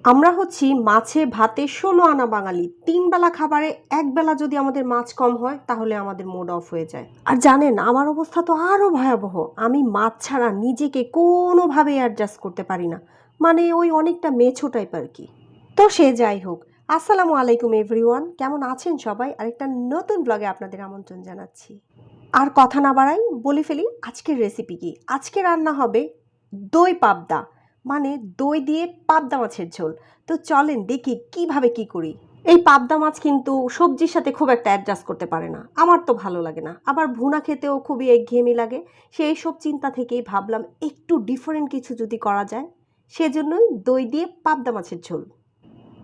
আমরা হচ্ছি মাছে ভাতে ১৬ আনা বাঙালি। ৩ বেলা খাবারে ১ বেলা যদি আমাদের মাছ কম হয় তাহলে আমাদের মুড অফ হয়ে যায়। আর জানেন আমার অবস্থা তো আরও ভয়াবহ। আমি মাছ ছাড়া নিজেকে কোনোভাবেই অ্যাডজাস্ট করতে পারি না। মানে ওই অনেকটা মেছো টাইপ আর কি। তো সে যাই হোক, আসসালামু আলাইকুম এভরিওয়ান, কেমন আছেন সবাই? আরেকটা নতুন ব্লগে আপনাদের আমন্ত্রণ জানাচ্ছি। আর কথা না বাড়াই বলে ফেলি আজকের রেসিপি কি। আজকে রান্না হবে দই পাবদা, মানে দই দিয়ে পাবদা মাছের ঝোল। তো চলেন দেখি কিভাবে কি করি। এই পাবদা মাছ কিন্তু সবজির সাথে খুব একটা অ্যাডজাস্ট করতে পারে না, আমার তো ভালো লাগে না, আবার ভুনা খেতেও খুবই একঘেয়েমি লাগে। সেই সব চিন্তা থেকেই ভাবলাম একটু ডিফারেন্ট কিছু যদি করা যায়, সেজন্যই দই দিয়ে পাবদা মাছের ঝোল।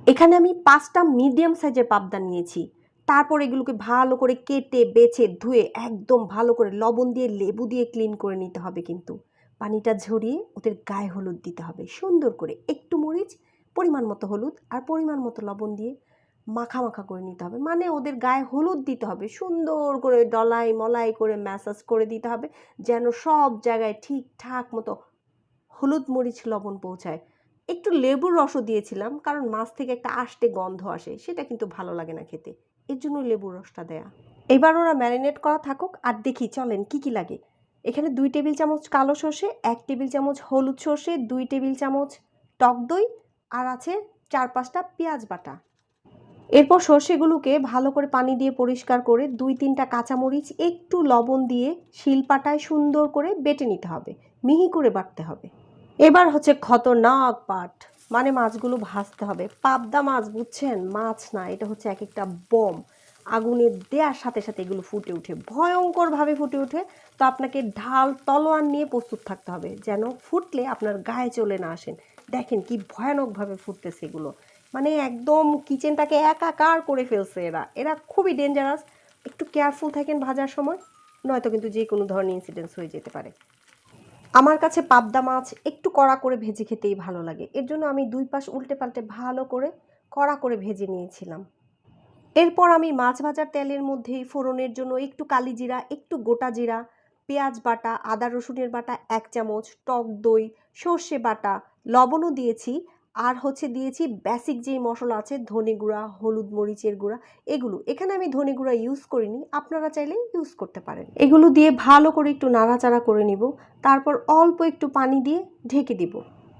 এখানে আমি 5টা মিডিয়াম সাইজের পাবদা নিয়েছি। তারপর এগুলোকে ভালো করে কেটে বেছে ধুয়ে একদম ভালো করে লবণ দিয়ে লেবু দিয়ে ক্লিন করে নিতে হবে। কিন্তু পানিটা ঝরিয়ে ওদের গায়ে হলুদ দিতে হবে সুন্দর করে, একটু মরিচ, পরিমাণ মতো হলুদ আর পরিমাণ মতো লবণ দিয়ে মাখা মাখা করে নিতে হবে। মানে ওদের গায়ে হলুদ দিতে হবে, সুন্দর করে ডলাই মলাই করে ম্যাসাজ করে দিতে হবে, যেন সব জায়গায় ঠিকঠাক মতো হলুদ মরিচ লবণ পৌঁছায়। একটু লেবুর রসও দিয়েছিলাম, কারণ মাছ থেকে একটা আষ্টে গন্ধ আসে, সেটা কিন্তু ভালো লাগে না খেতে, এর জন্য লেবুর রসটা দেয়া। এবার ওরা ম্যারিনেট করা থাকুক আর দেখি চলেন কি কি লাগে। এখানে 2 টেবিল চামচ কালো সর্ষে, 1 টেবিল চামচ হলুদ সর্ষে, 2 টেবিল চামচ টক দই, আর আছে 4-5টা পেঁয়াজ বাটা। এরপর সর্ষেগুলোকে ভালো করে পানি দিয়ে পরিষ্কার করে 2-3টা কাঁচামরিচ একটু লবণ দিয়ে শিলপাটায় সুন্দর করে বেটে নিতে হবে, মিহি করে বাটতে হবে। এবার হচ্ছে খতরনাক পার্ট, মানে মাছগুলো ভাজতে হবে। পাবদা মাছ বুঝছেন, মাছ না, এটা হচ্ছে এক একটা বম। আগুনে দেওয়ার সাথে সাথে এগুলো ফুটে ওঠে, ভয়ঙ্করভাবে ফুটে ওঠে। তো আপনাকে ঢাল তলোয়ার নিয়ে প্রস্তুত থাকতে হবে, যেন ফুটলে আপনার গায়ে চলে না আসেন। দেখেন কি ভয়ানকভাবে ফুটতেছে এগুলো, মানে একদম কিচেনটাকে একাকার করে ফেলছে এরা। এরা খুবই ডেঞ্জারাস, একটু কেয়ারফুল থাকেন ভাজার সময়, নয়তো কিন্তু যে কোনো ধরনের ইনসিডেন্টস হয়ে যেতে পারে। আমার কাছে পাবদা মাছ একটু কড়া করে ভেজে খেতেই ভালো লাগে, এর জন্য আমি 2 পাশ উল্টে পাল্টে ভালো করে কড়া করে ভেজে নিয়েছিলাম। এরপর আমি মাছ ভাজার তেলের মধ্যেই ফোড়নের জন্য একটু কালি জিরা, একটু গোটা জিরা, পেঁয়াজ বাটা, আদা রসুনের বাটা 1 চামচ, টক দই, সর্ষে বাটা, লবণও দিয়েছি। আর হচ্ছে দিয়েছি বেসিক যেই মশলা আছে, ধনে গুঁড়া, হলুদ মরিচের গুঁড়া, এগুলো। এখানে আমি ধনে গুঁড়া ইউজ করিনি, আপনারা চাইলে ইউজ করতে পারেন। এগুলো দিয়ে ভালো করে একটু নাড়াচাড়া করে নিব, তারপর অল্প একটু পানি দিয়ে ঢেকে দিব।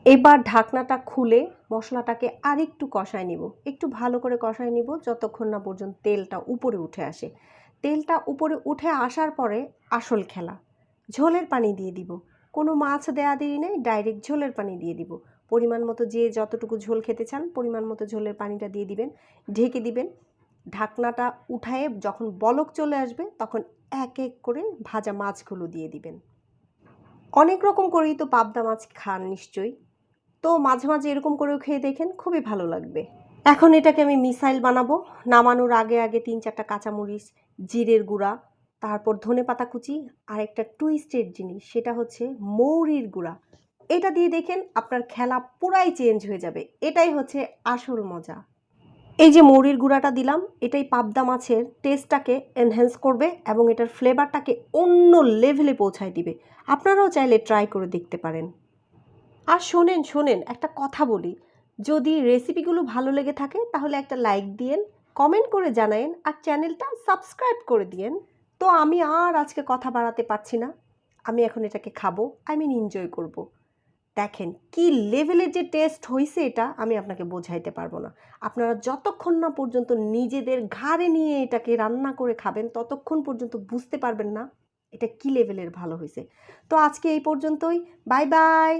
এবার ঢাকনাটা খুলে মশলাটাকে আরেকটু কষায় নিব, একটু ভালো করে কষায় নিব যতক্ষণ না পর্যন্ত তেলটা উপরে উঠে আসে। তেলটা উপরে উঠে আসার পরে আসল খেলা, ঝোলের পানি দিয়ে দিব। কোনো মাছ দেয়া দেরি নেই, ডাইরেক্ট ঝোলের পানি দিয়ে দিব। পরিমাণ মতো যে যতটুকু ঝোল খেতে চান পরিমাণ মতো ঝোলের পানিটা দিয়ে দিবেন, ঢেকে দিবেন। ঢাকনাটা উঠায়ে যখন বলক চলে আসবে তখন এক এক করে ভাজা মাছগুলো দিয়ে দিবেন। অনেক রকম করেই তো পাবদা মাছ খান নিশ্চয়ই, তো মাঝে মাঝে এরকম করেও খেয়ে দেখেন, খুবই ভালো লাগবে। এখন এটাকে আমি মিসাইল বানাবো। নামানোর আগে আগে 3-4টা কাঁচামরিচ, জিরের গুঁড়া, তারপর ধনেপাতা কুচি, আর একটা টুইস্টেড জিনিস, সেটা হচ্ছে মৌরির গুঁড়া। এটা দিয়ে দেখেন আপনার খেলা পুরাই চেঞ্জ হয়ে যাবে, এটাই হচ্ছে আসল মজা। এই যে মৌরির গুঁড়াটা দিলাম, এটাই পাবদা মাছের টেস্টটাকে এনহ্যান্স করবে এবং এটার ফ্লেভারটাকে অন্য লেভেলে পৌঁছায় দিবে। আপনারাও চাইলে ট্রাই করে দেখতে পারেন। আর শোনেন শোনেন, একটা কথা বলি, যদি রেসিপিগুলো ভালো লেগে থাকে তাহলে একটা লাইক দিয়েন, কমেন্ট করে জানায়েন, আর চ্যানেলটা সাবস্ক্রাইব করে দিয়েন। তো আমি আর আজকে কথা বাড়াতে পারছি না, আমি এখন এটাকে খাবো, এনজয় করব। দেখেন কি লেভেলের যে টেস্ট হয়েছে, এটা আমি আপনাকে বোঝাইতে পারবো না। আপনারা যতক্ষণ না পর্যন্ত নিজেদের ঘাড়ে নিয়ে এটাকে রান্না করে খাবেন ততক্ষণ পর্যন্ত বুঝতে পারবেন না এটা কি লেভেলের ভালো হয়েছে। তো আজকে এই পর্যন্তই, বাই বাই।